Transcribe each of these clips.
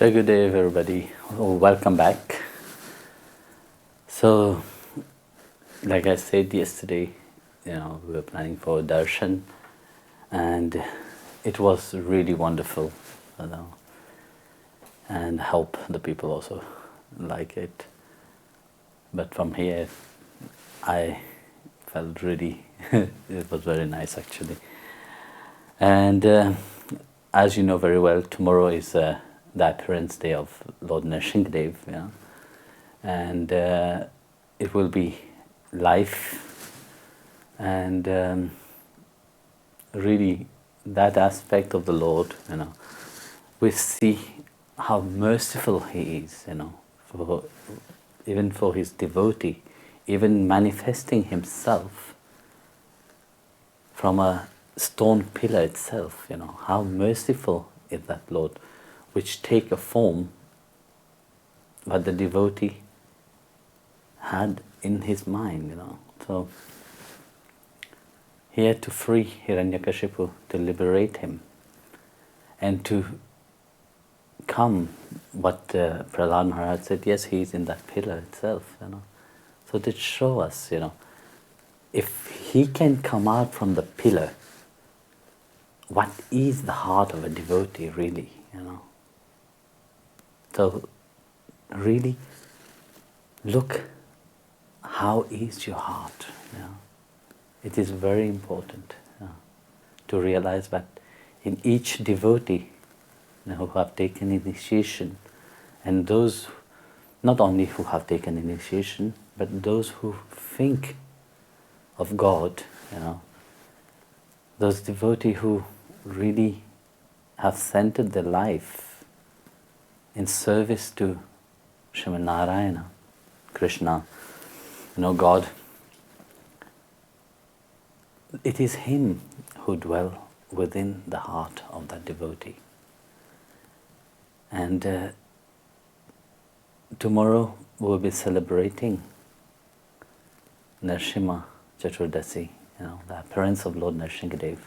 Jai Gurudev, everybody. Oh, welcome back. So, like I said yesterday, we were planning for darshan, and it was really wonderful, and help the people also like it. But from here, I felt really, it was very nice actually. And as you know very well, tomorrow is the appearance day of Lord Nrsimhadev, and it will be life, and really that aspect of the Lord, we see how merciful He is, for, even for His devotee, even manifesting Himself from a stone pillar itself, how merciful is that Lord, which take a form what the devotee had in his mind, So he had to free Hiranyakashipu, to liberate him, and to come, what Prahlad Maharaj said, yes, he is in that pillar itself, So to show us, if he can come out from the pillar, what is the heart of a devotee really, So really look, how is your heart? It is very important to realize that in each devotee who have taken initiation, and those not only who have taken initiation, but those who think of God, those devotees who really have centered their life in service to Srimad Narayana, Krishna, God. It is Him who dwells within the heart of that devotee. And tomorrow we'll be celebrating Nrsimha Chaturdasi, the appearance of Lord Nrsimhadev.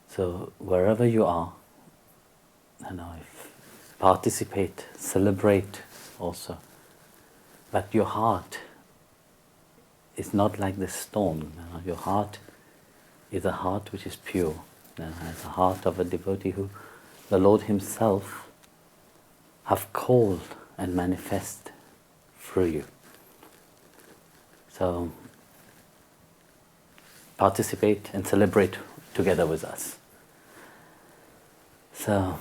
So wherever you are, participate, celebrate also. But your heart is not like the stone. Your heart is a heart which is pure. It's a heart of a devotee who the Lord Himself have called and manifest through you. So participate and celebrate together with us. So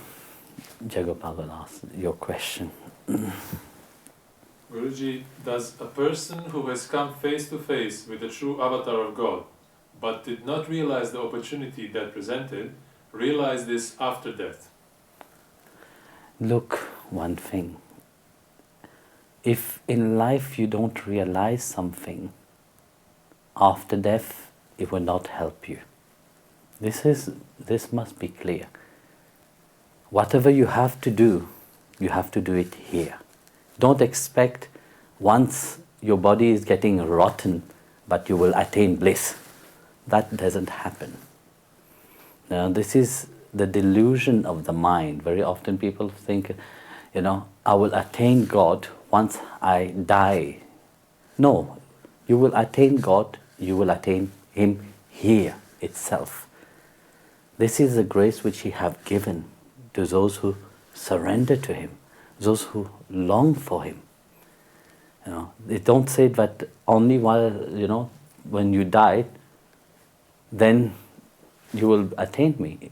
Jagopal will ask your question. Guruji, does a person who has come face to face with the true avatar of God, but did not realize the opportunity that presented, realize this after death? Look, one thing. If in life you don't realize something, after death it will not help you. This must be clear. Whatever you have to do it here. Don't expect once your body is getting rotten, but you will attain bliss. That doesn't happen. Now, this is the delusion of the mind. Very often people think, I will attain God once I die. No, you will attain God, you will attain Him here itself. This is the grace which He have given to those who surrender to Him, those who long for Him. They don't say that only while, when you die, then you will attain me.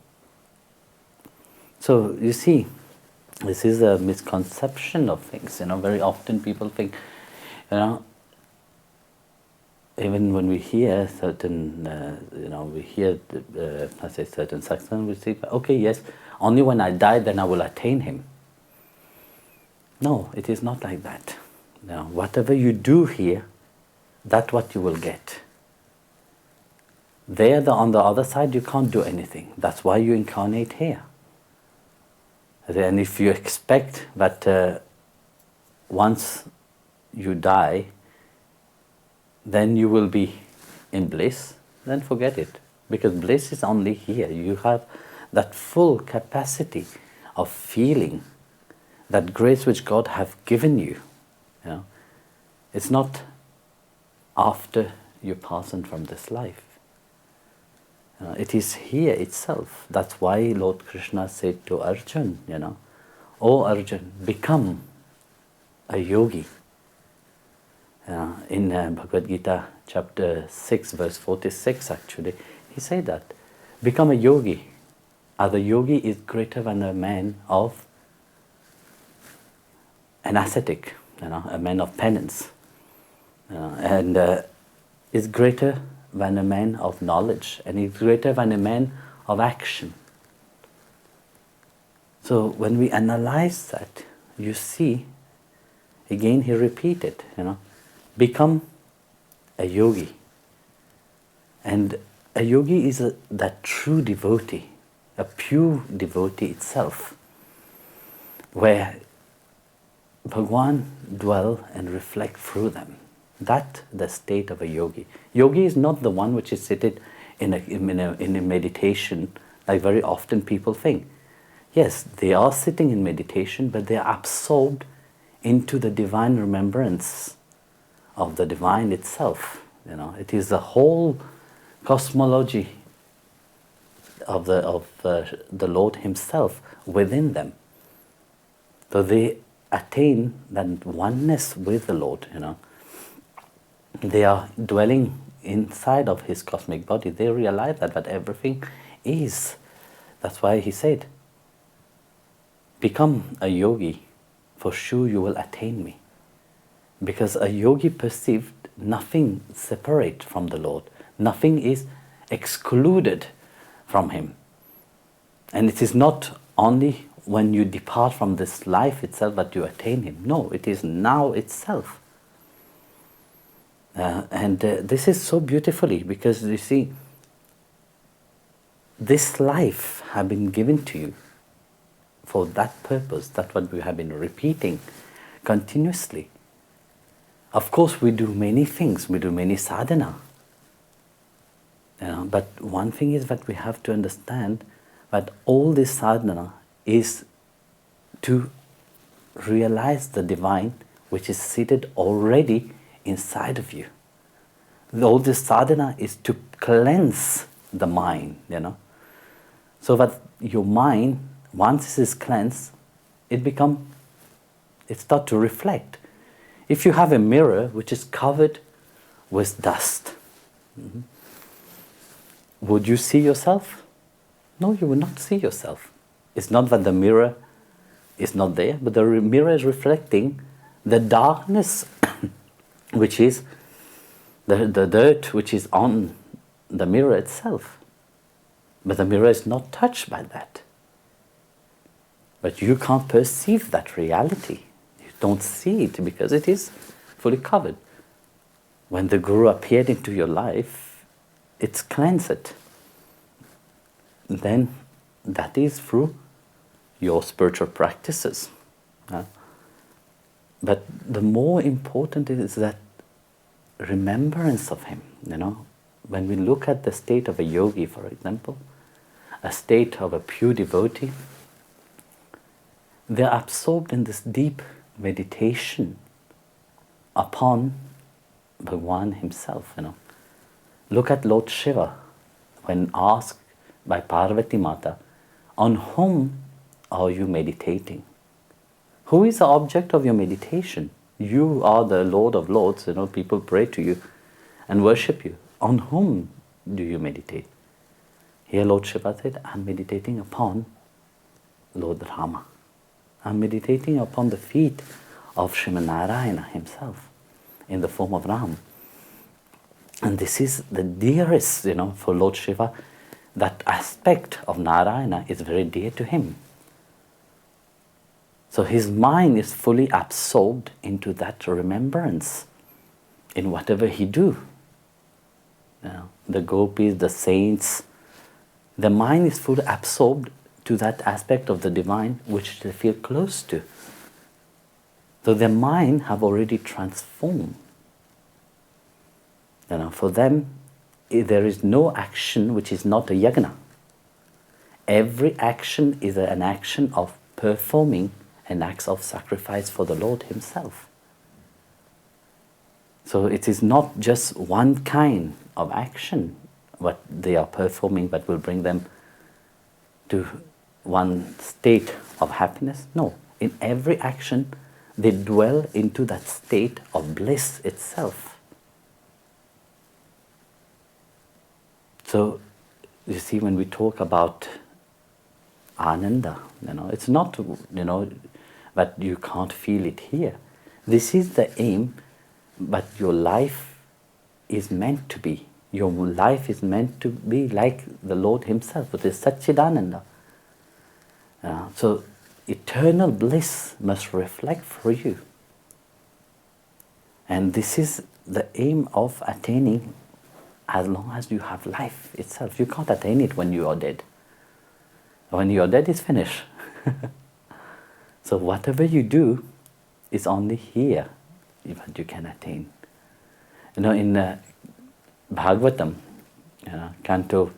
So you see, this is a misconception of things. Very often people think, even when we hear certain, let's say certain satsang, we say, okay, yes, only when I die, then I will attain Him. No, it is not like that. Now, whatever you do here, that's what you will get. There, on the other side, you can't do anything. That's why you incarnate here. And if you expect that once you die, then you will be in bliss, then forget it. Because bliss is only here. You have that full capacity of feeling that grace which God have given you. You know, it's not after you pass on from this life. It is here itself. That's why Lord Krishna said to Arjun, "O Arjun, become a yogi." In Bhagavad Gita chapter 6 verse 46 actually, he said that, become a yogi. The yogi is greater than a man of an ascetic, a man of penance, and is greater than a man of knowledge, and is greater than a man of action. So when we analyze that, you see, again he repeated, become a yogi. And a yogi is that true devotee, a pure devotee itself, where Bhagwan dwell and reflect through them. That's the state of a yogi. Yogi is not the one which is seated in a meditation, like very often people think. Yes, they are sitting in meditation, but they are absorbed into the divine remembrance of the divine itself. It is the whole cosmology of the Lord Himself within them. So they attain that oneness with the Lord. They are dwelling inside of His cosmic body. They realize that everything is. That's why He said, become a yogi, for sure you will attain me. Because a yogi perceived nothing separate from the Lord. Nothing is excluded from Him. And it is not only when you depart from this life itself that you attain Him. No, it is now itself. And this is so beautifully, because you see, this life have been given to you for that purpose. That's what we have been repeating continuously. Of course, we do many things, we do many sadhana. But one thing is that we have to understand that all this sadhana is to realize the divine which is seated already inside of you. All this sadhana is to cleanse the mind, so that your mind, once it is cleansed, it starts to reflect. If you have a mirror which is covered with dust, would you see yourself? No, you will not see yourself. It's not that the mirror is not there, but the mirror is reflecting the darkness which is the dirt which is on the mirror itself. But the mirror is not touched by that. But you can't perceive that reality. You don't see it because it is fully covered. When the Guru appeared into your life, it's cleansed it. Then that is through your spiritual practices. But the more important is that remembrance of Him. When we look at the state of a yogi, for example, a state of a pure devotee, they are absorbed in this deep meditation upon Bhagwan Himself. Look at Lord Shiva when asked by Parvati Mata, on whom are you meditating? Who is the object of your meditation? You are the Lord of Lords, people pray to you and worship you. On whom do you meditate? Here Lord Shiva said, I'm meditating upon Lord Rama. I'm meditating upon the feet of Srimad Narayana Himself in the form of Ram. And this is the dearest, for Lord Shiva. That aspect of Narayana is very dear to Him. So his mind is fully absorbed into that remembrance in whatever he do. The gopis, the saints, the mind is fully absorbed to that aspect of the divine which they feel close to. So their mind have already transformed. For them, there is no action which is not a yagna. Every action is an action of performing an act of sacrifice for the Lord Himself. So it is not just one kind of action what they are performing but will bring them to one state of happiness. No, in every action they dwell into that state of bliss itself. So you see, when we talk about Ananda, it's not, that you can't feel it here. This is the aim, but your life is meant to be. Your life is meant to be like the Lord Himself, which is Satchidananda. So eternal bliss must reflect for you. And this is the aim of attaining as long as you have life itself. You can't attain it when you are dead. When you are dead, it's finished. So whatever you do is only here that you can attain. In Bhagavatam, Canto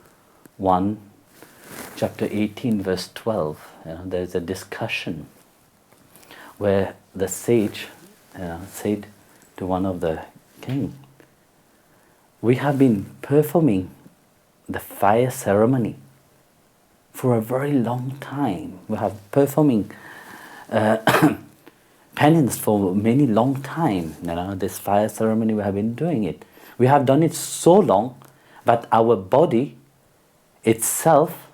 1, chapter 18, verse 12, there's a discussion where the sage said to one of the king, we have been performing the fire ceremony for a very long time. We have performing penance for many long time. This fire ceremony, we have been doing it. We have done it so long that our body itself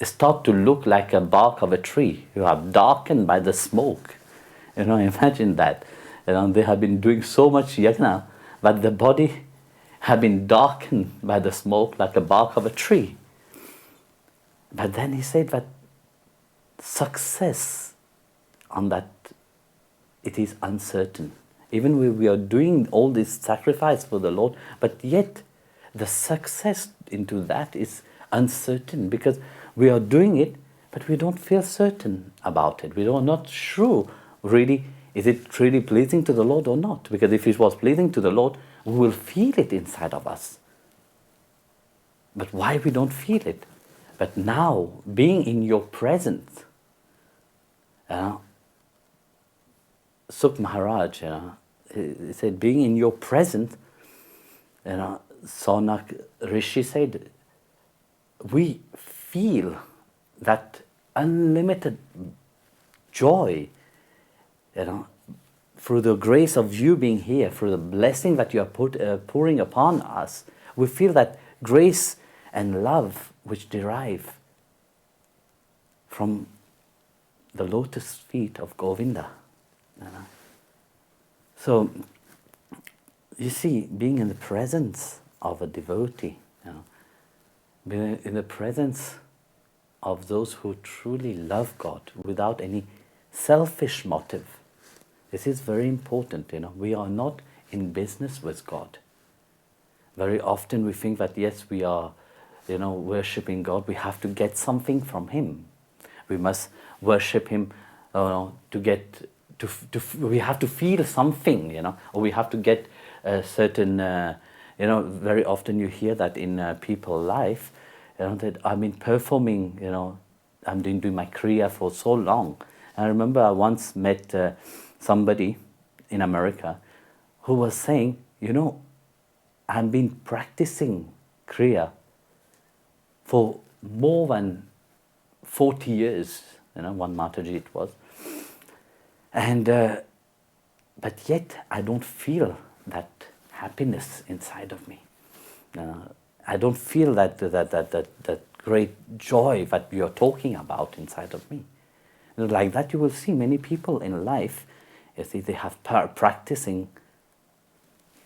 start to look like a bark of a tree. You are darkened by the smoke. Imagine that. They have been doing so much yajna, but the body have been darkened by the smoke like a bark of a tree. But then he said that success on that, it is uncertain. Even we are doing all this sacrifice for the Lord, but yet the success into that is uncertain, because we are doing it, but we don't feel certain about it. We are not sure, really, is it really pleasing to the Lord or not? Because if it was pleasing to the Lord, we will feel it inside of us. But why we don't feel it? But now, being in your presence, Suk Maharaj, he said, being in your presence, Sonak Rishi said, we feel that unlimited joy, through the grace of you being here, through the blessing that you are pouring upon us. We feel that grace and love which derive from the lotus feet of Govinda. So, you see, being in the presence of a devotee, being in the presence of those who truly love God without any selfish motive, this is very important. We are not in business with God. Very often we think that yes, we are, worshipping God. We have to get something from Him. We must worship Him to get we have to feel something, or we have to get a certain. Very often you hear that in people's life, that I've been performing. I'm doing my kriya for so long. And I remember I once met somebody in America who was saying, I've been practicing kriya for more than 40 years, one Mataji it was. And, but yet I don't feel that happiness inside of me. I don't feel that great joy that you're talking about inside of me. Like that you will see many people in life, you see, they have practicing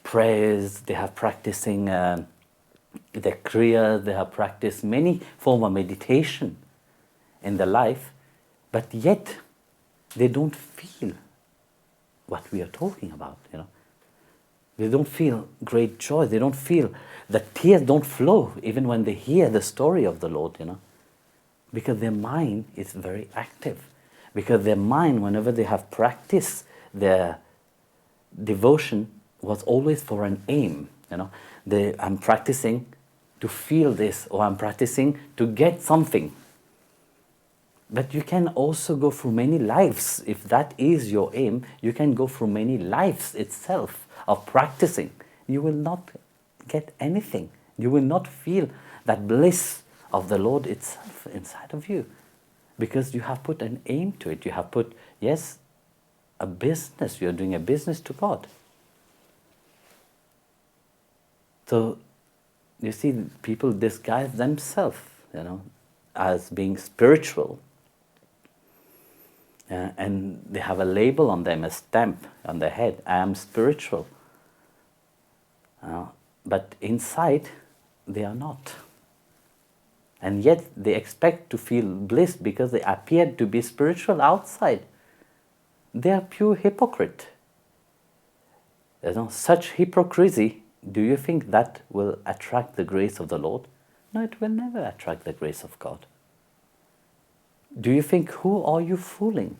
prayers, they have practicing their kriya, they have practiced many forms of meditation in their life, but yet they don't feel what we are talking about, They don't feel great joy, they don't feel, the tears don't flow even when they hear the story of the Lord, because their mind is very active. Because their mind, whenever they have practiced their devotion, was always for an aim. I'm practicing to feel this, or I'm practicing to get something. But you can also go through many lives. If that is your aim, you can go through many lives itself of practicing. You will not get anything. You will not feel that bliss of the Lord itself inside of you. Because you have put an aim to it. You have put, yes, a business. You're doing a business to God. So, you see, people disguise themselves, as being spiritual. And they have a label on them, a stamp on their head. I am spiritual. But inside, they are not. And yet they expect to feel bliss because they appear to be spiritual outside. They are pure hypocrite. Such hypocrisy, do you think that will attract the grace of the Lord? No, it will never attract the grace of God. Do you think, who are you fooling?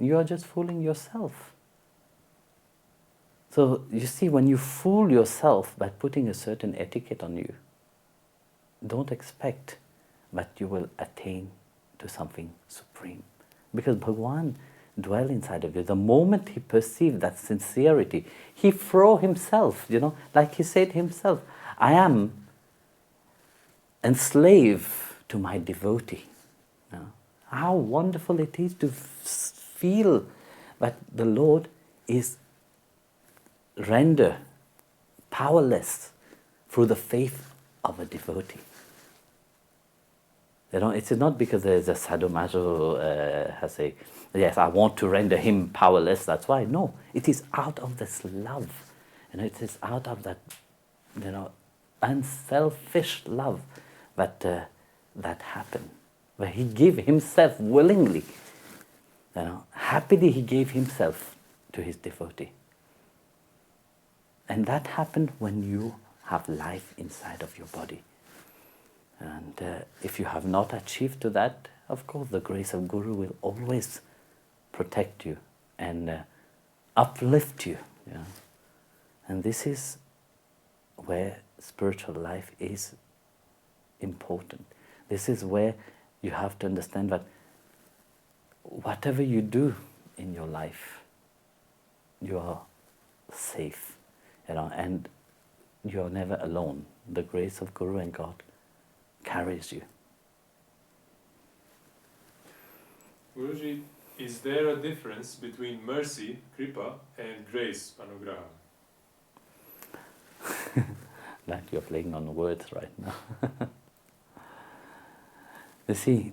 You are just fooling yourself. So, you see, when you fool yourself by putting a certain etiquette on you, don't expect that you will attain to something supreme. Because Bhagwan dwells inside of you. The moment he perceived that sincerity, he threw himself, like he said himself, I am enslaved to my devotee. How wonderful it is to feel that the Lord is rendered powerless through the faith of a devotee. It's not because there's a sadomaso, yes, I want to render him powerless, that's why. No, it is out of this love. It is out of that, unselfish love that happened. Where he gave himself willingly. Happily he gave himself to his devotee. And that happened when you have life inside of your body. And if you have not achieved to that, of course the grace of Guru will always protect you and uplift you. And this is where spiritual life is important. This is where you have to understand that whatever you do in your life, you are safe, and you are never alone. The grace of Guru and God carries you. Guruji, is there a difference between mercy, kripa, and grace, anugraha? Like you're playing on words right now. You see,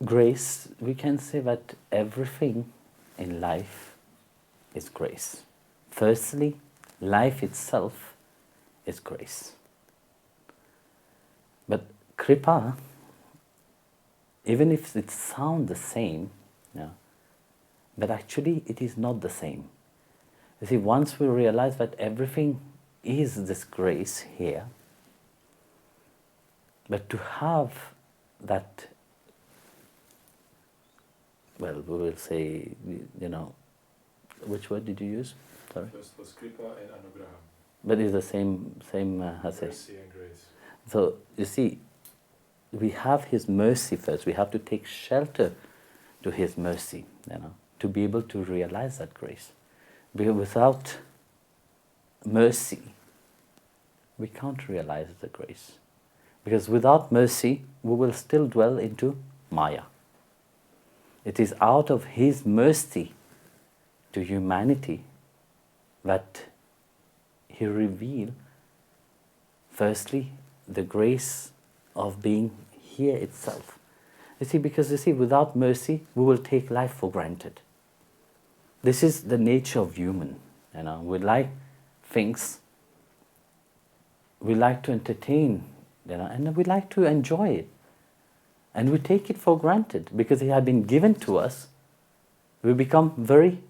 grace, we can say that everything in life is grace. Firstly, life itself is grace. But kripa, even if it sounds the same, but actually it is not the same. You see, once we realize that everything is this grace here, but to have that, well, we will say, which word did you use? Sorry. First was kripa and anugraha. But it's the same Mercy and grace. So, you see, we have His mercy first. We have to take shelter to His mercy, to be able to realize that grace. Because without mercy, we can't realize the grace. Because without mercy, we will still dwell into Maya. It is out of His mercy to humanity that He revealed, firstly, the grace of being here itself. Because without mercy, we will take life for granted. This is the nature of human. We like things, we like to entertain, and we like to enjoy it. And we take it for granted because it has been given to us. We become very,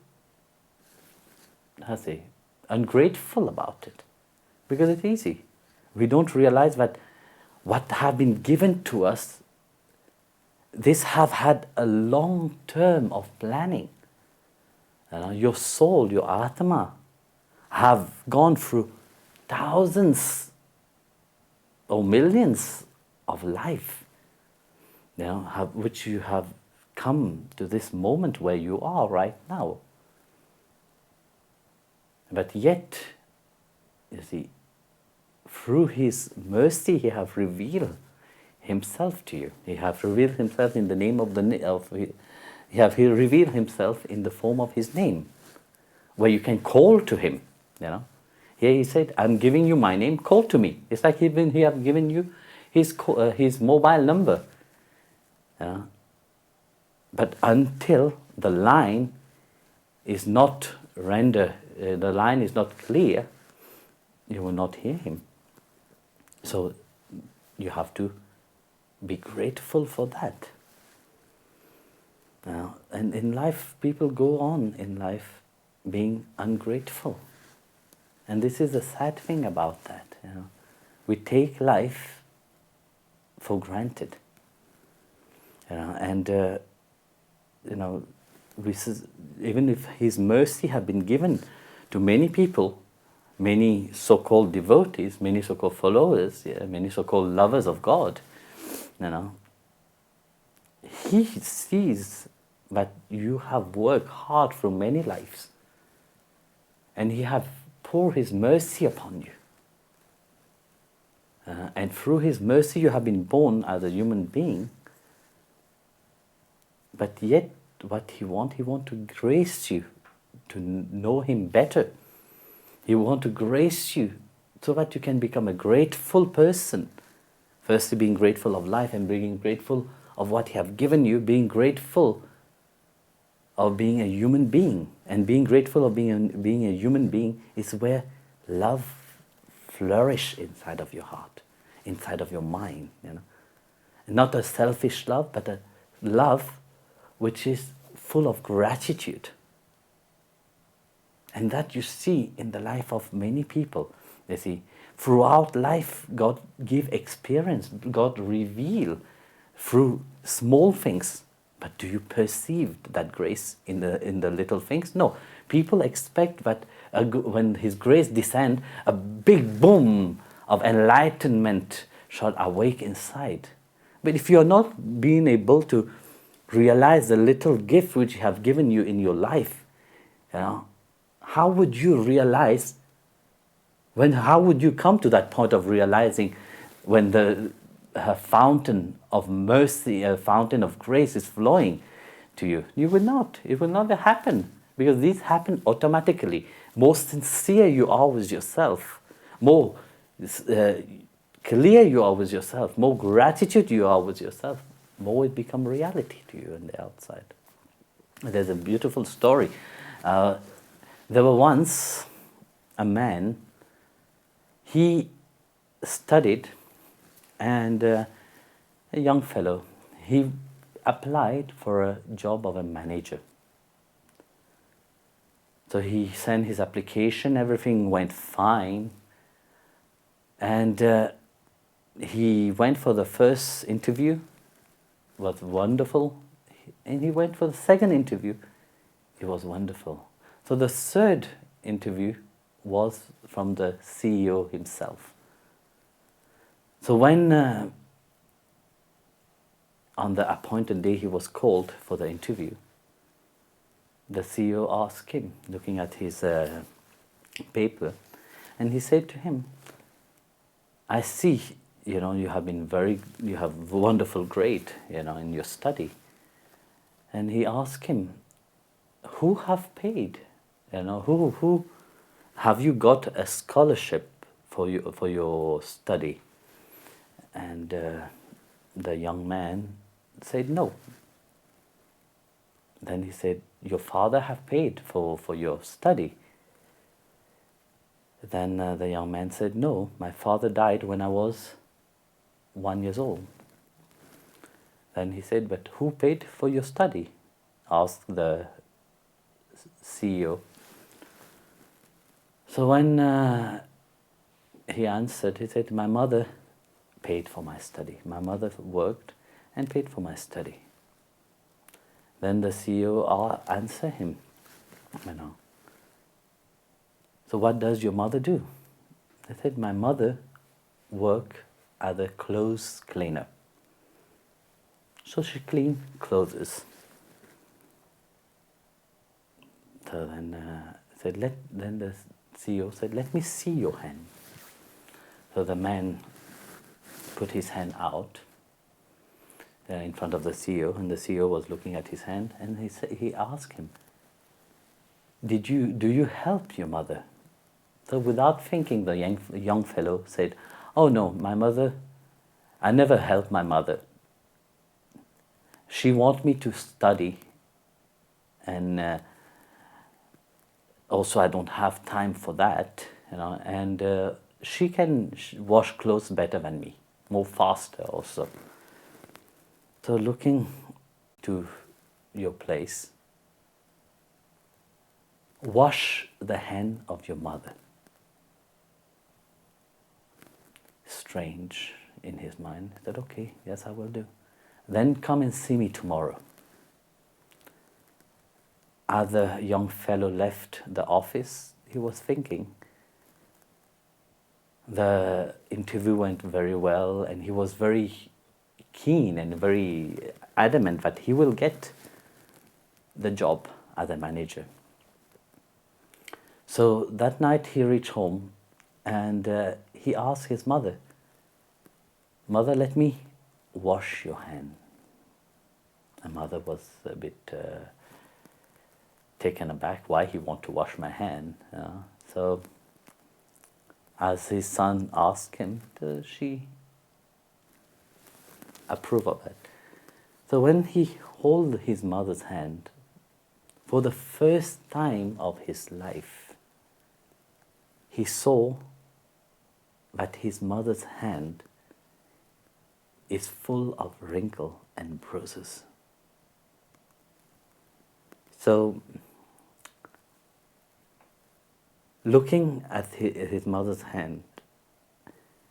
ungrateful about it because it's easy. We don't realize that what have been given to us, this have had a long term of planning. Your soul, your Atma, have gone through thousands or millions of life, which you have come to this moment where you are right now. But yet, you see, through His mercy, He have revealed Himself to you. He have revealed Himself in the name of He revealed Himself in the form of His name, where you can call to Him. Here He said, "I'm giving you my name. Call to me." It's like He have given you His mobile number. But until the line is not the line is not clear, you will not hear Him. So you have to be grateful for that. And in life, people go on in life being ungrateful. And this is the sad thing about that. We take life for granted. Even if His mercy have been given to many people, many so-called devotees, many so-called followers, many so-called lovers of God, He sees that you have worked hard through many lives, and He have poured His mercy upon you. And through His mercy you have been born as a human being. But yet what He wants to grace you to know Him better. He wants to grace you so that you can become a grateful person. Firstly, being grateful of life and being grateful of what He have given you, being grateful of being a human being. And being grateful of being a human being is where love flourish inside of your heart, inside of your mind. Not a selfish love, but a love which is full of gratitude. And that you see in the life of many people. You see, throughout life, God give experience, God reveal through small things. But do you perceive that grace in the little things? No. People expect that when His grace descend, a big boom of enlightenment shall awake inside. But if you're not being able to realize the little gift which He have given you in your life, how would you realize how would you come to that point of realizing when the fountain of mercy, a fountain of grace is flowing to you? You will not. It will not happen, because these happen automatically. More sincere you are with yourself, more clear you are with yourself, more gratitude you are with yourself, more it becomes reality to you on the outside. There's a beautiful story. There was once a man, he studied, and a young fellow, he applied for a job of a manager. So he sent his application, everything went fine, and he went for the first interview, was wonderful, and he went for the second interview, it was wonderful. So the third interview was from the CEO himself. So when on the appointed day he was called for the interview, the CEO asked him, looking at his paper, and he said to him, "I see, you have wonderful grade, in your study." And he asked him, "Who have paid? Who have you got a scholarship for your study?" And the young man said, "No." Then he said, "Your father have paid for your study?" Then the young man said, "No, my father died when I was 1 year old." Then he said, "But who paid for your study?" asked the CEO. So when he answered, he said, "My mother paid for my study. My mother worked and paid for my study." Then the CEO answered him, "So what does your mother do?" He said, "My mother work as a clothes cleaner. So she cleaned clothes. So then then the CEO said, "Let me see your hand." So the man put his hand out in front of the CEO, and the CEO was looking at his hand, and he asked him, do you help your mother?" So without thinking, the young fellow said, "Oh no, my mother, I never help my mother. She wants me to study, and also I don't have time for that, and she can wash clothes better than me, more faster also. So looking to your place, wash the hand of your mother." Strange in his mind. He said, "Okay, yes, I will do. Then come and see me tomorrow." As the young fellow left the office, he was thinking, the interview went very well, and he was very keen and very adamant that he will get the job as a manager. So that night he reached home, and he asked his mother, "Mother, let me wash your hand." And mother was a bit taken aback, why he want to wash my hand. So as his son asked him, she approved of it. So when he held his mother's hand, for the first time of his life, he saw that his mother's hand is full of wrinkles and bruises. So, looking at his mother's hand,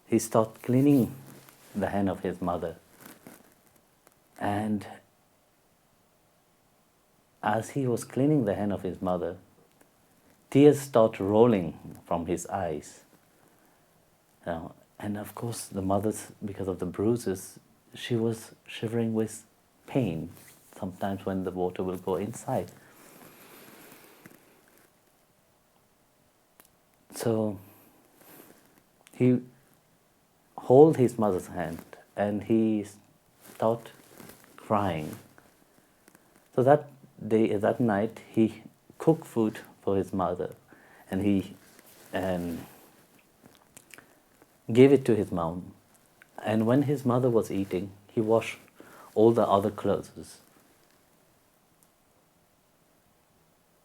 he started cleaning the hand of his mother. And as he was cleaning the hand of his mother, tears started rolling from his eyes. And of course, the mother, because of the bruises, she was shivering with pain, sometimes when the water will go inside. So he held his mother's hand, and he started crying. So that night, he cooked food for his mother, and he gave it to his mom. And when his mother was eating, he washed all the other clothes.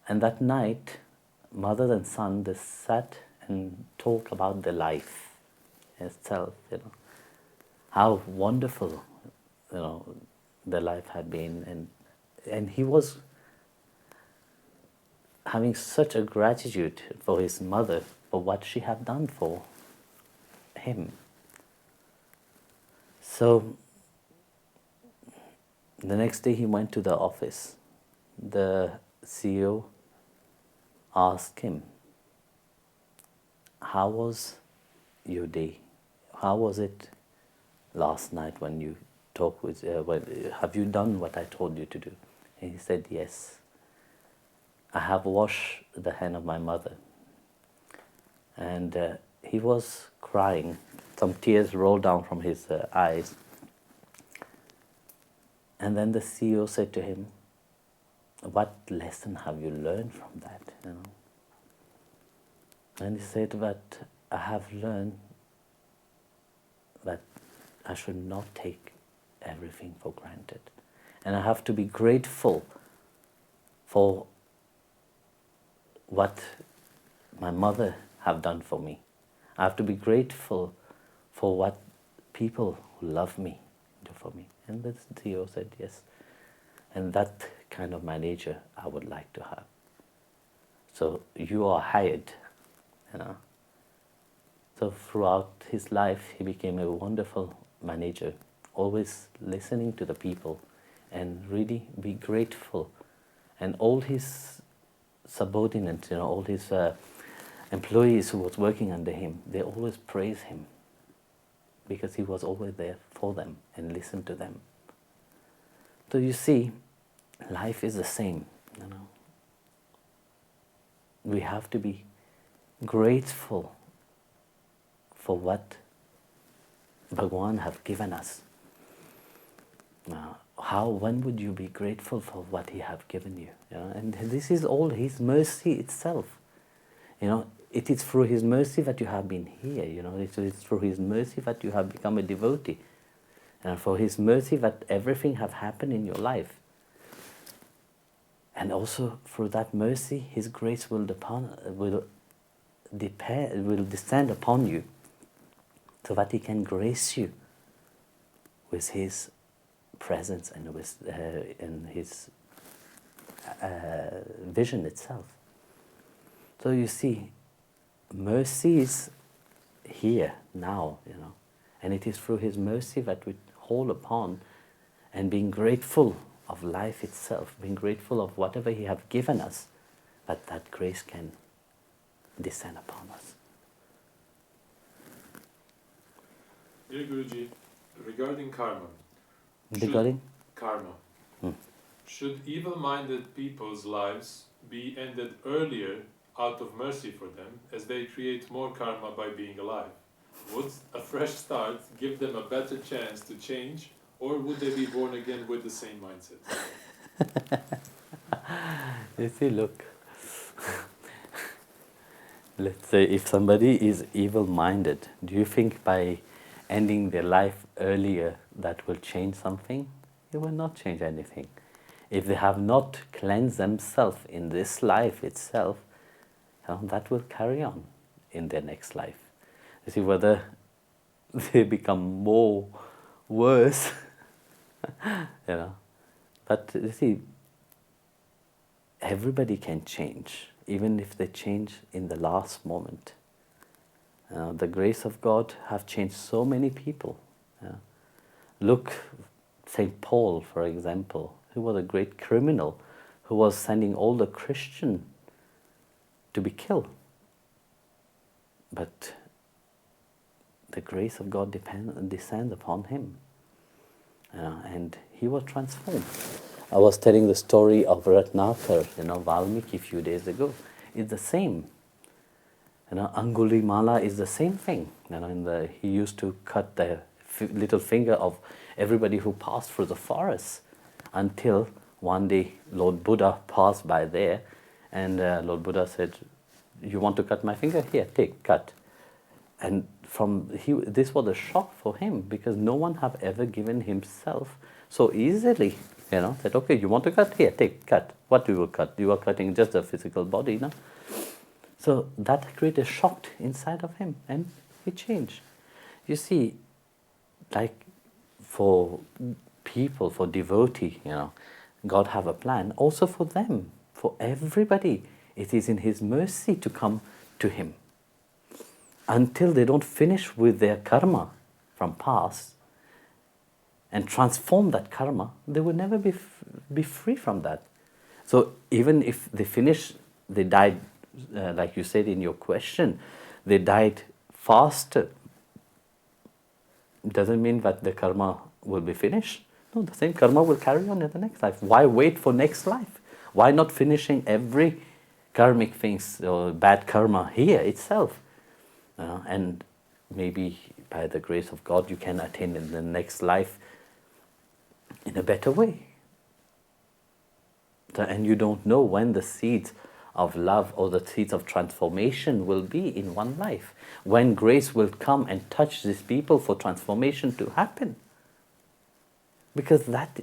And that night, mother and son, they sat and talked about the life itself, how wonderful, the life had been. And he was having such a gratitude for his mother, for what she had done for him. So the next day he went to the office. The CEO asked him, "How was your day? How was it last night when you talked with, have you done what I told you to do?" And he said, "Yes, I have washed the hand of my mother." And he was crying. Some tears rolled down from his eyes. And then the CEO said to him, "What lesson have you learned from that?" And he said that, "I have learned that I should not take everything for granted. And I have to be grateful for what my mother have done for me. I have to be grateful for what people who love me do for me." And the CEO said, "Yes. And that kind of manager I would like to have. So you are hired, So throughout his life, he became a wonderful manager, always listening to the people and really be grateful. And all his subordinates, all his employees who was working under him, they always praise him. because he was always there for them and listened to them. So you see, life is the same, you know. We have to be grateful for what Bhagwan have given us. Now, when would you be grateful for what he have given you? You know? And this is all his mercy itself. You know, it is through his mercy that you have been here. You know, it's through his mercy that you have become a devotee. And for his mercy that everything have happened in your life. And also through that mercy, his grace will descend upon you, so that he can grace you with his presence and with in his vision itself. So you see, mercy is here now, you know, and it is through his mercy that we hold upon, and being grateful of life itself, being grateful of whatever he have given us, that grace can descend upon us. Dear Guruji, regarding karma. Regarding? Karma. Should evil-minded people's lives be ended earlier out of mercy for them, as they create more karma by being alive? Would a fresh start give them a better chance to change, or would they be born again with the same mindset? You see, look, let's say if somebody is evil-minded, do you think by ending their life earlier that will change something? It will not change anything. If they have not cleansed themselves in this life itself, that will carry on in their next life. You see, whether they become more worse, you know. But you see, everybody can change, even if they change in the last moment. The grace of God have changed so many people. Look, St. Paul, for example, who was a great criminal, who was sending all the Christians to be killed. But the grace of God descends upon him. And he was transformed. I was telling the story of Ratnakar, Valmiki a few days ago. It's the same. Angulimala is the same thing. He used to cut the little finger of everybody who passed through the forest, until one day Lord Buddha passed by there, and Lord Buddha said, "You want to cut my finger? Here, take, cut." And this was a shock for him, because no one have ever given himself so easily. Said, "Okay, you want to cut? Here, take, cut." What you will cut? You are cutting just the physical body, no? So that created a shock inside of him, and he changed. You see, like for people, for devotee, God have a plan also for them, for everybody. It is in His mercy to come to Him. Until they don't finish with their karma from past and transform that karma, they will never be free from that. So even if they finish, they died, like you said in your question, they died faster. Doesn't mean that the karma will be finished. No, the same karma will carry on in the next life. Why wait for next life? Why not finishing every karmic things or bad karma here itself? And maybe by the grace of God you can attain in the next life in a better way. And you don't know when the seeds of love or the seeds of transformation will be in one life. When grace will come and touch these people for transformation to happen. Because that,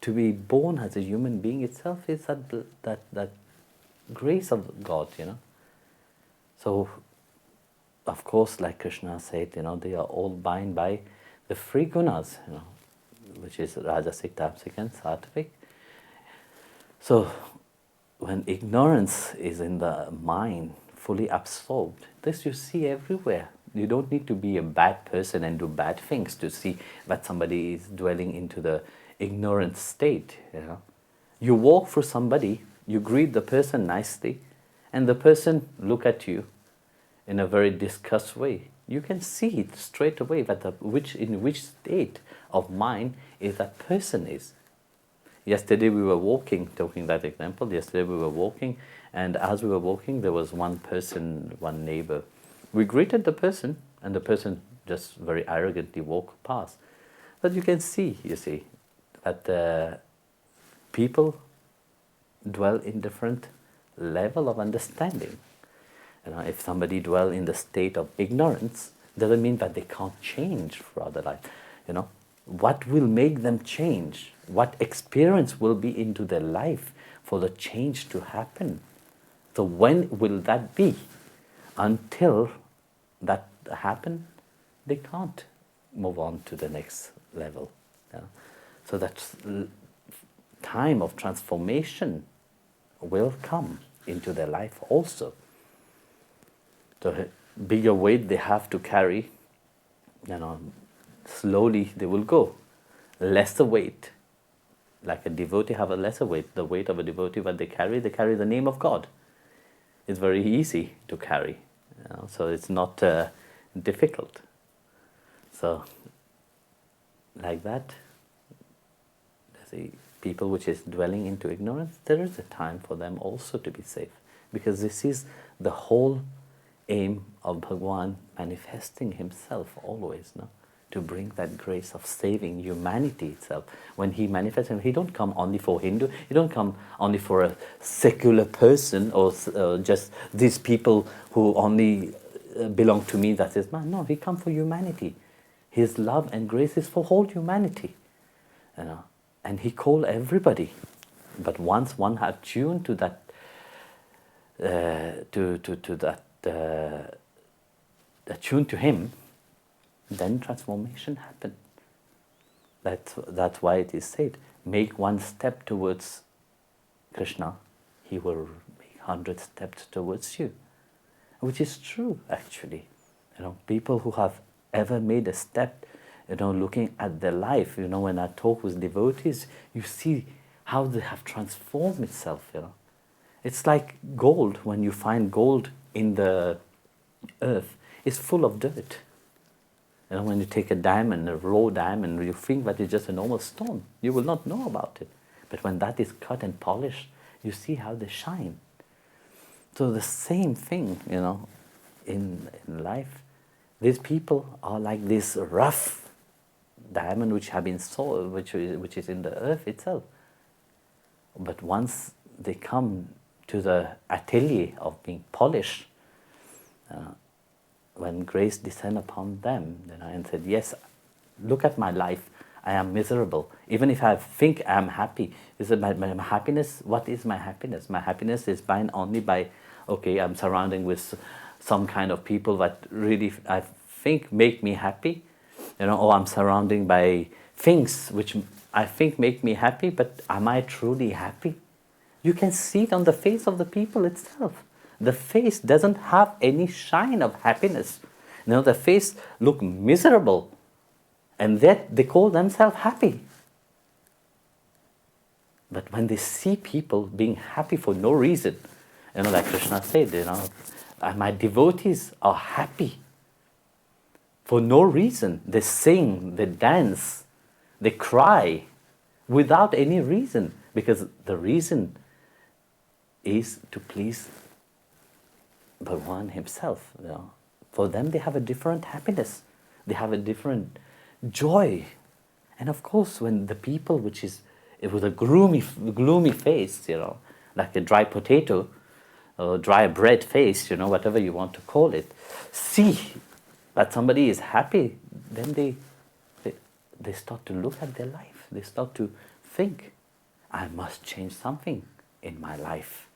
to be born as a human being itself is that grace of God, So, of course, like Krishna said, they are all bound by the three gunas, which is Rajasic, Tamasic and Sattvic. So, when ignorance is in the mind, fully absorbed, this you see everywhere. You don't need to be a bad person and do bad things to see that somebody is dwelling into the ignorant state. You walk through somebody, you greet the person nicely, and the person look at you in a very disgust way. You can see it straight away that in which state of mind is that person is. Yesterday we were walking, taking that example, yesterday we were walking, and as we were walking there was one person, one neighbor. We greeted the person, and the person just very arrogantly walked past. But you can see, that people dwell in different level of understanding. If somebody dwell in the state of ignorance, doesn't mean that they can't change throughout their life. What will make them change? What experience will be into their life for the change to happen? So when will that be? Until that happen, they can't move on to the next level. So that time of transformation will come into their life also. The bigger weight they have to carry, slowly they will go. Lesser weight, like a devotee have a lesser weight. The weight of a devotee, what they carry the name of God. It's very easy to carry, so it's not difficult. So, like that, the people which is dwelling into ignorance, there is a time for them also to be safe, because this is the whole aim of Bhagwan manifesting himself always, to bring that grace of saving humanity itself. When he manifests, he don't come only for Hindu, he don't come only for a secular person or just these people who only belong to me, that is man. No, he comes for humanity. His love and grace is for whole humanity. And he called everybody. But once one had tuned to that, attuned to him, then transformation happened. That's why it is said, make one step towards Krishna, he will make 100 steps towards you. Which is true, actually. People who have ever made a step, looking at their life, when I talk with devotees, you see how they have transformed itself, It's like gold. When you find gold in the earth, it's full of dirt. When you take a diamond, a raw diamond, you think that it's just a normal stone. You will not know about it. But when that is cut and polished, you see how they shine. So the same thing, in life. These people are like this rough diamond which have been soiled, which is in the earth itself. But once they come to the atelier of being polished, when grace descend upon them, and said, yes, look at my life, I am miserable. Even if I think I am happy, is it my happiness? What is my happiness? My happiness is bound only by, okay, I'm surrounding with some kind of people that really I think make me happy, or I'm surrounded by things which I think make me happy, but am I truly happy? You can see it on the face of the people itself. The face doesn't have any shine of happiness. The face look miserable, and yet they call themselves happy. But when they see people being happy for no reason, like Krishna said, my devotees are happy for no reason. They sing, they dance, they cry without any reason, because the reason is to please Bhagwan himself. For them, they have a different happiness. They have a different joy. And of course, when the people which is with a gloomy face, like a dry potato, or dry bread face, whatever you want to call it, see that somebody is happy, then they start to look at their life. They start to think, I must change something in my life.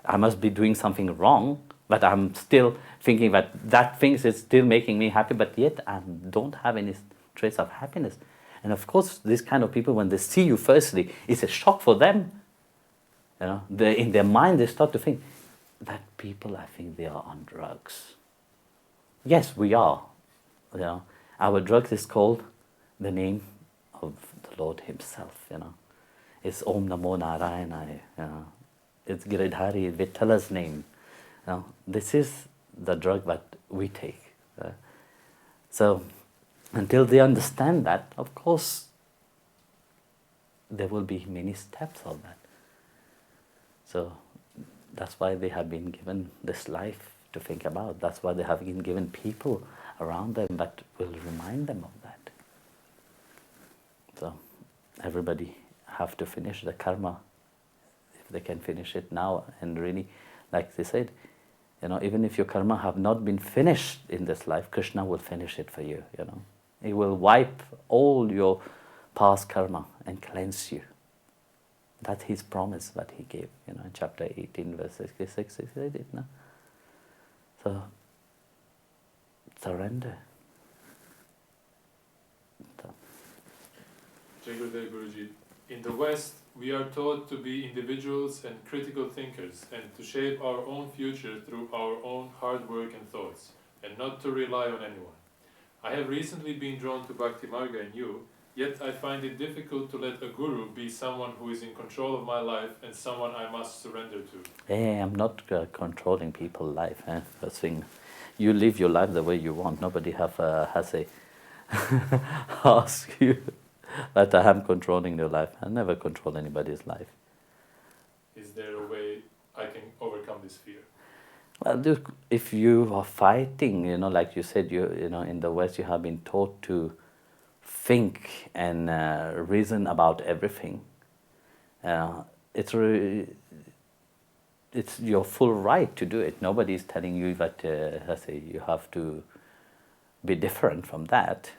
I must be doing something wrong, but I'm still thinking that thing is still making me happy, but yet I don't have any trace of happiness. And of course, these kind of people, when they see you firstly, it's a shock for them. In their mind, they start to think, that people, I think they are on drugs. Yes, we are. Our drug is called the name of the Lord himself. It's Om Namo Narayana. It's Giridhari, Vittala's name. This is the drug that we take. So until they understand that, of course, there will be many steps of that. So that's why they have been given this life to think about. That's why they have been given people around them that will remind them of that. So everybody have to finish the karma if they can finish it now. And really, like they said, even if your karma have not been finished in this life, Krishna will finish it for you. He will wipe all your past karma and cleanse you. That's his promise that he gave, in chapter 18, verse 66, he said it, no? So, surrender. So. Jai Gurudev Guruji, in the West, we are taught to be individuals and critical thinkers and to shape our own future through our own hard work and thoughts, and not to rely on anyone. I have recently been drawn to Bhakti Marga and you, yet I find it difficult to let a guru be someone who is in control of my life and someone I must surrender to. Hey, I'm not controlling people's life. First thing, you live your life the way you want. Nobody has a ask you that I am controlling your life. I never control anybody's life. Is there a way I can overcome this fear? Well, look, if you are fighting, like you said, in the West you have been taught to think and reason about everything. It's your full right to do it. Nobody is telling you that you have to be different from that.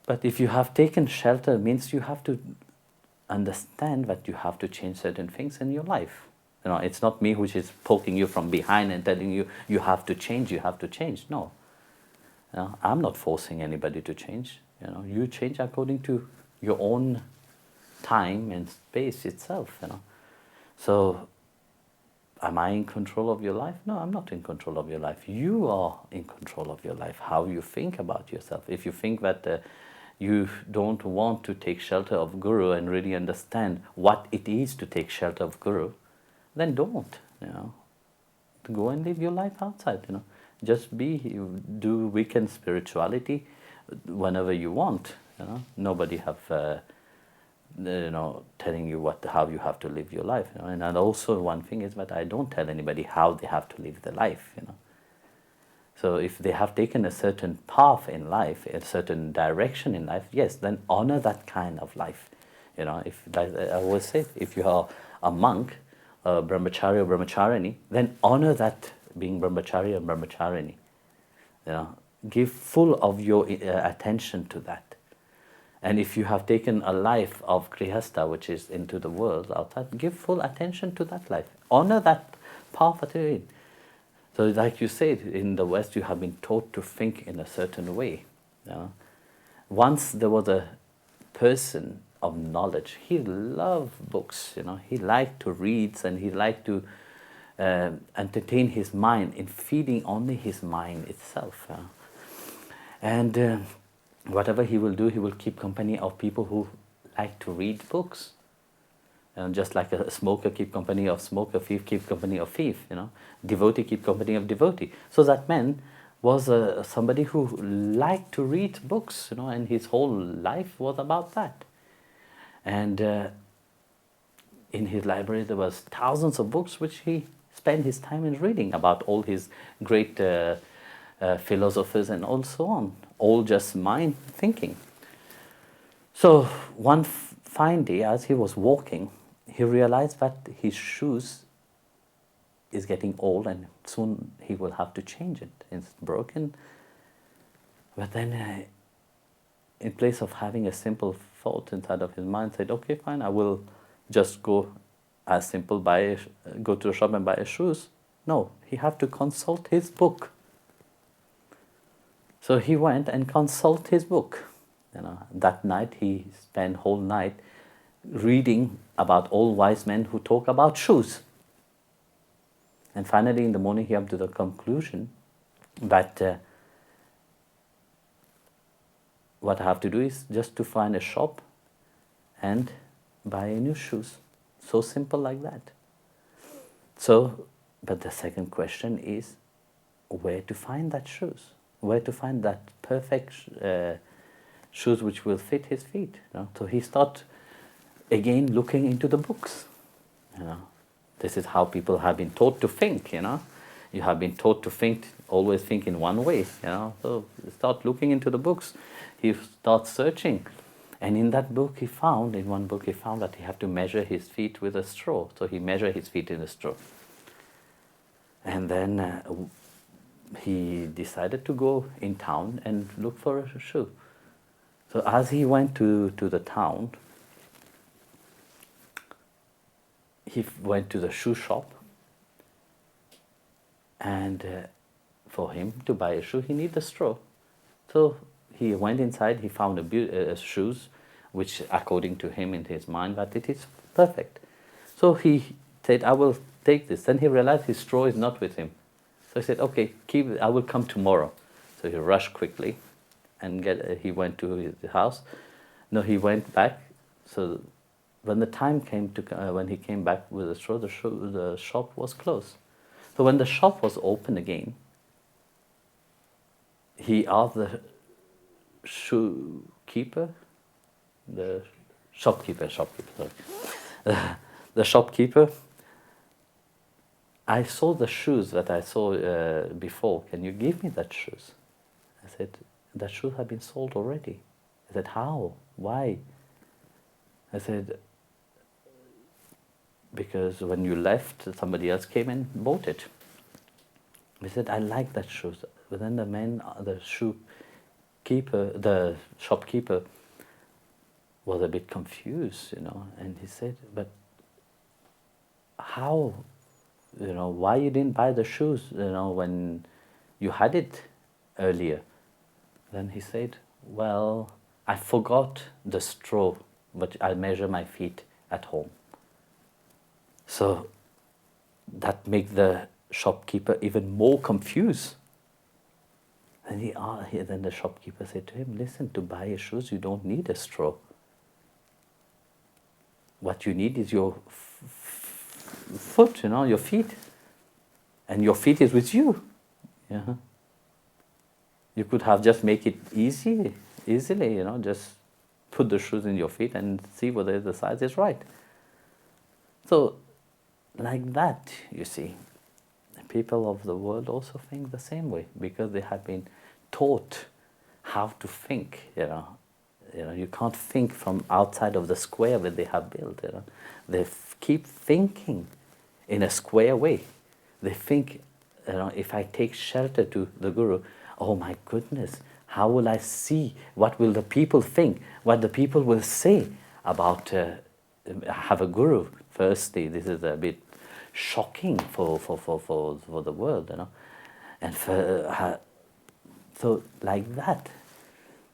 But if you have taken shelter, it means you have to understand that you have to change certain things in your life. It's not me which is poking you from behind and telling you you have to change, you have to change. No. I'm not forcing anybody to change. You change according to your own time and space itself. So, am I in control of your life? No, I'm not in control of your life. You are in control of your life. How you think about yourself. If you think that you don't want to take shelter of Guru and really understand what it is to take shelter of Guru, then don't. Go and live your life outside. Just do weekend spirituality whenever you want. Nobody have telling you how you have to live your life. And also one thing is that I don't tell anybody how they have to live their life. So if they have taken a certain path in life, a certain direction in life, yes, then honor that kind of life. If I always say, if you are a monk, a brahmachari or brahmacharini, then honor that being brahmachari or brahmacharini. Give full of your attention to that. And if you have taken a life of grihastha, which is into the world outside, give full attention to that life. Honor that path that you're in. So like you said, in the West you have been taught to think in a certain way. Once there was a person of knowledge. He loved books, He liked to read and he liked to entertain his mind in feeding only his mind itself. And whatever he will do, he will keep company of people who like to read books. And just like a smoker keep company of smoker, thief keep company of thief, Devotee keep company of devotee. So that man was somebody who liked to read books, and his whole life was about that. And in his library there was thousands of books which he spent his time in reading about all his great philosophers and all so on, all just mind thinking. So one fine day as he was walking, he realized that his shoes is getting old and soon he will have to change it. It's broken. But then in place of having a simple thought inside of his mind, said, okay, fine, I will just go as simple, go to the shop and buy his shoes. No, he had to consult his book. So he went and consulted his book. That night he spent whole night reading about all wise men who talk about shoes. And finally in the morning he came to the conclusion that what I have to do is just to find a shop and buy new shoes. So simple like that. So, but the second question is where to find that shoes? where to find that perfect shoes which will fit his feet. So he started again looking into the books. This is how people have been taught to think. You have been taught to think, always think in one way. So start looking into the books. He starts searching, and in that book in one book he found that he had to measure his feet with a straw. So he measured his feet in a straw, and then he decided to go in town and look for a shoe. So as he went to the town, he went to the shoe shop, and for him to buy a shoe, he needed a straw. So he went inside, he found a shoes, which according to him in his mind, that it is perfect. So he said, I will take this. Then he realized his straw is not with him. So he said, okay, keep it, I will come tomorrow. So he rushed quickly and he went to his house. No, he went back. So when the time came to, when he came back with the straw, the shop was closed. So when the shop was open again, he asked the shoe keeper, the shopkeeper, sorry, the shopkeeper, I saw the shoes that I saw before. Can you give me that shoes? I said, that shoes have been sold already. I said, how? Why? I said, because when you left, somebody else came and bought it. He said, I like that shoes. But then the shopkeeper was a bit confused, and he said, but how, why you didn't buy the shoes, when you had it earlier? Then he said, well, I forgot the straw, but I measure my feet at home. So that made the shopkeeper even more confused. And then the shopkeeper said to him, listen, to buy your shoes, you don't need a straw. What you need is your foot, your feet. And your feet is with you. Yeah. You could have just make it easily, just put the shoes in your feet and see whether the size is right. So, like that, you see, people of the world also think the same way because they have been taught how to think. You can't think from outside of the square that they have built. They keep thinking in a square way. They think, if I take shelter to the Guru, oh my goodness, how will I see? What will the people think? What the people will say about have a Guru? Firstly, this is a bit shocking for the world, and so like that,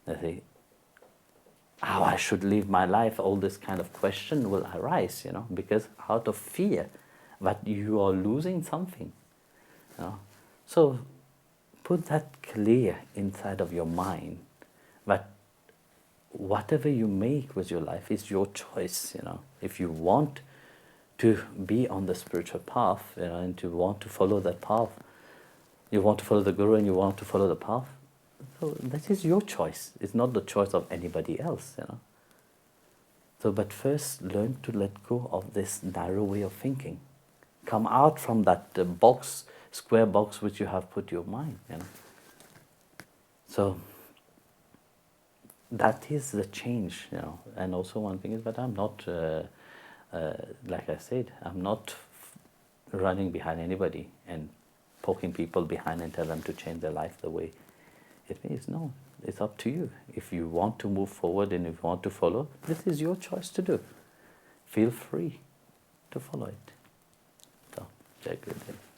I think, how I should live my life, all this kind of question will arise, because out of fear that you are losing something. So put that clear inside of your mind that whatever you make with your life is your choice. If you want to be on the spiritual path, and to want to follow that path, you want to follow the Guru and you want to follow the path, so that is your choice. It's not the choice of anybody else. So, but first learn to let go of this narrow way of thinking. Come out from that square box which you have put your mind. So that is the change. And also one thing is that I'm not. Like I said, I'm not running behind anybody and poking people behind and tell them to change their life the way it is. No, it's up to you. If you want to move forward and if you want to follow, this is your choice to do. Feel free to follow it. So, Jai Gurudev.